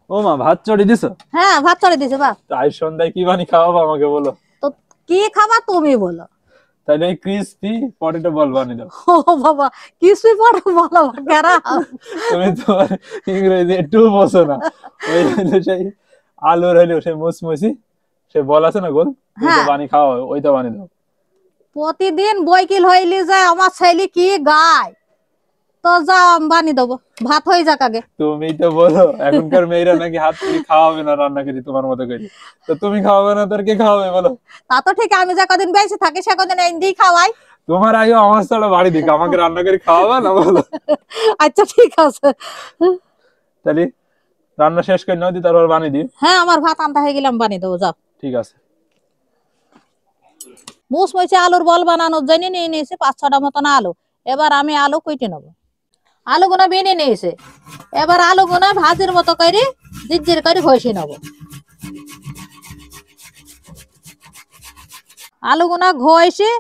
ও মা, ভাত চড়ি দিছো? হ্যাঁ, ভাত চড়ে দিছে বাপ। তাই সন্ধ্যায় কি বানি খাওয়াবো আমাকে বলো। তো কি খাবা তুমি বলো। তাহলে এই ক্রিসপি পটেটো বল বানিয়ে দাও। ও বাবা, কিছুই পড়ো বলো কেরা। তুমি তোমার ইংরেজি একটু বোঝো না। ওই হইলো সেই আলুর হইলো সেই মুসমুসি সে বল আছে না গোল, ওইটা হ্যাঁ, বানিয়ে খাওয়া, ওইটা বানিয়ে দাও। প্রতিদিন বইকিল হইলি যায় আমার ছেলে কি গায়। তো যাও আমি বানিয়ে দেবো, ভাত হয়ে যাক আগে। তুমি তো বলো এখনকার মেয়েরা নাকি হাত পুড়ি খাওয়াবে না রান্না করি তোমার মতো করে। তো তুমি খাওয়াবে না তোর কে খাওয়াবে বলো। তা তো ঠিক, আমি যা কদিন বেঁচে থাকি সে কদিন এনে খাওয়াই। তোমার আগে আমার ছাড়া বাড়ি দিকে আমাকে রান্না করে খাওয়াবে না বলো। আচ্ছা ঠিক আছে। তাহলে রান্না শেষ করে নাও, দি তারপর বানিয়ে দিই। হ্যাঁ, আমার ভাত আনতে হয়ে গেলাম, বানিয়ে দেবো যাও। ঠিক আছে। মুসমুচে আলুর বল বানানোর জন্য নিয়ে নিয়েছি 5-6টা মতন আলু। এবার আমি আলু কুইটে নেবো। আলুগুলো বেনে নিয়েছে, এবার আলুগুলো ভাজির মতো করে জিজ্জির করে ঘষে নেবো। আলুগুনা ঘষে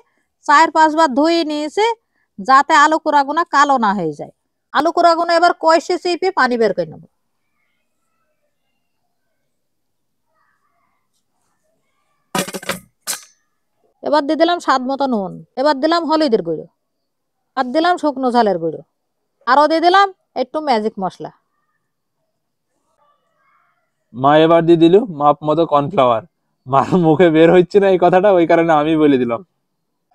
4-5 বার ধুয়ে নিয়েছে, যাতে আলু কুড়াগুনা কালো না হয়ে যায়। আলু কুড়াগুনা এবার কষে চেপে পানি বের করে নেবো। এবার দিয়ে দিলাম স্বাদ মতো নুন, এবার দিলাম হলুদের গুঁড়ো, আর দিলাম শুকনো ঝালের গুঁড়ো, আরো দিয়ে দিলাম একটু ম্যাজিক মশলা। মা এবার দিয়ে দিল মাপ মতো কর্নফ্লাওয়ার। মার মুখে বের হচ্ছে না এই কথাটা, ওই কারণে আমি বলে দিলাম।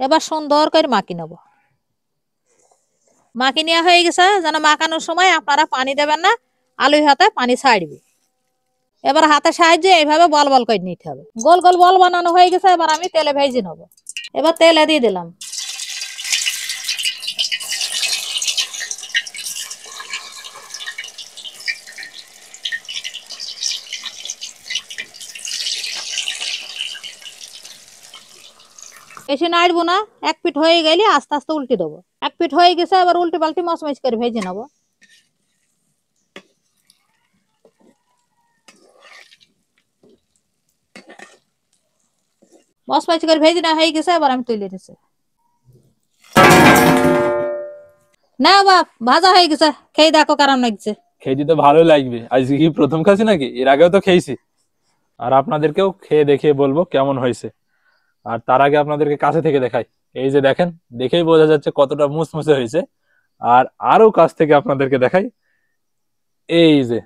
এবার সুন্দর করে মাখি নেবো। মাখি নেওয়া হয়ে গেছে, যেন মাখানোর সময় আপনারা পানি দেবেন না, আলুর হাতে পানি ছাড়বে। এবার হাতের সাহায্যে এইভাবে বল বল করে নিতে হবে। গোল গোল বল বানানো হয়ে গেছে, এবার আমি তেলে ভেজে নেবো। এবার তেলে দিয়ে দিলাম। বেশি নাড়বো না, এক পিঠ হয়ে গেলে আস্তে আস্তে উল্টে দেবো। এক পিঠ হয়ে গেছে, এবার উল্টে পাল্টে মচমচ করে ভেজে নেবো। মচমচ করে ভেজে না হয়ে গেছে, এবার আমি তুলে নিচ্ছি। না বাপ, ভাজা হয়ে গেছে, খেয়ে দেখো কেমন লাগছে। খেতে তো ভালোই লাগবে, আজকে কি প্রথম খাচ্ছি নাকি, এর আগেও তো খেয়েছি। আর আপনাদেরকেও খেয়ে দেখিয়ে বলবো কেমন হয়েছে। আর তার আগে আপনাদেরকে কাছে থেকে দেখাই। এই যে দেখেন, দেখেই বোঝা যাচ্ছে কতটা মুসমুসে হয়েছে। আর আরো কাছ থেকে আপনাদেরকে দেখাই, এই যে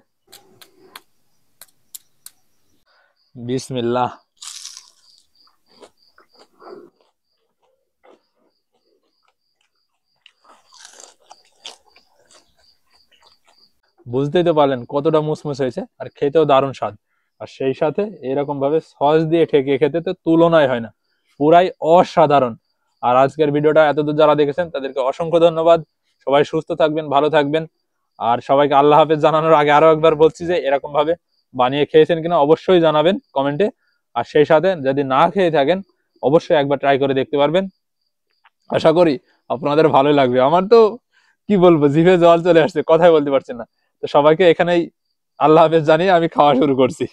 বিসমিল্লাহ। বুঝতেই তো পারলেন কতটা মুসমুস হয়েছে, আর খেতেও দারুণ স্বাদ। আর সেই সাথে এরকম ভাবে সস দিয়ে ঠেকিয়ে খেতে তো তুলনায় হয় না, পুরাই অসাধারণ। আর আজকের ভিডিওটা এতদূর যারা দেখেছেন তাদেরকে অসংখ্য ধন্যবাদ। সবাই সুস্থ থাকবেন, ভালো থাকবেন। আর সবাইকে আল্লাহ হাফেজ জানানোর আগে আরো একবার বলছি যে এরকম ভাবে বানিয়ে খেয়েছেন কিনা অবশ্যই জানাবেন কমেন্টে। আর সেই সাথে যদি না খেয়ে থাকেন অবশ্যই একবার ট্রাই করে দেখতে পারবেন। আশা করি আপনাদের ভালো লাগবে। আমার তো কি বলবো, জিভে জল চলে আসছে, কথাই বলতে পারছি না। তো সবাইকে এখানেই আল্লাহ হাফেজ জানিয়ে আমি খাওয়া শুরু করছি।